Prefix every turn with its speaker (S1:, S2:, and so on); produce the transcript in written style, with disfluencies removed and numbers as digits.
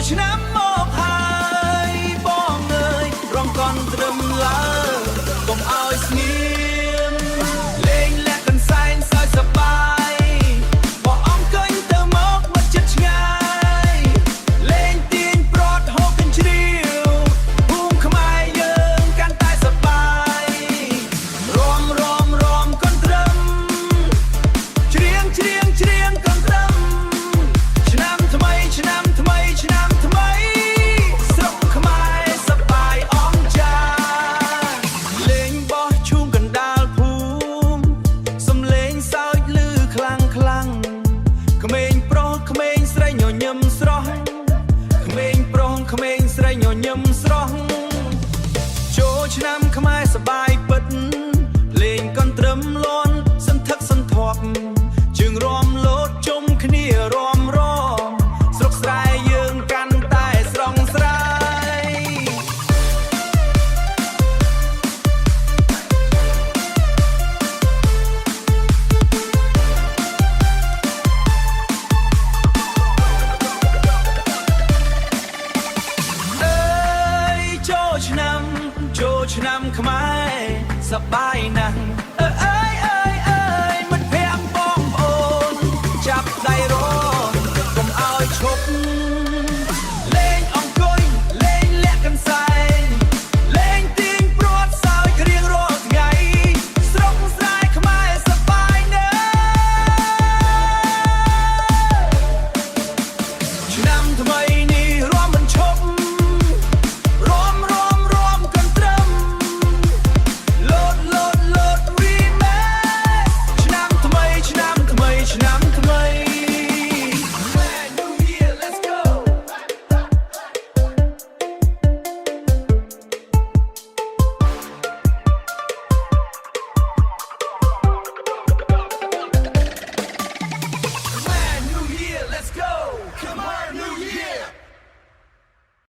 S1: ឆ្នាំមកហើយបងអើយរងកន់ត្រឹមឡើកុំឲ្យស្ងៀមលេងលាក់កន្សែងសើចសប្បាយបើអង្គុញទៅមកមកចិត្តឆ្ងាយលេងទាញប្រត់ហូបកញ្ជ្រៀវភូមិខ្មែរយើងកាន់តែសប្បាយរំកន់ត្រឹមច្រៀងកន់ត្រឹមឆ្នាំថ្មីស្រុកខ្មែរសប្បាយអងចាលេងបោះឈូងកណ្ដាលភូមិសំលេងសើចឮខ្លាំងក្មេងប្រុសក្មេងស្រីញញឹមស្រស់ក្មេងប្រុសក្មេងស្រីញញឹមស្រស់ចូលឆ្នាំខ្មែរសប្បាយពិតលេងកន់ត្រឹមលាន់សន្ធឹកសន្ធាប់ជើងរំលោតជុំគ្នារំស្រុកស្រែយើងកាន់តែស្រងស្រាយអើយចូលឆ្នាំខ្មែរសប្បាយណាស់អើយមិត្តភក្តិបងប្អូនចាប់ដៃរកុំឲ្យឈប់លេងអង្គុយលេងលាក់កន្សែងលេងទាញព្រាត់សើចរៀងរាល់ថ្ងៃស្រុកស្រែខ្មែរសប្បាយណាស់ឆ្នាំថ្មីនេះរួមមិនឈប់រួមកន្ត្រឹមលោតរីម៉េឆ្នាំថ្មី New Year, let's go. New Year, let's go. Come on, New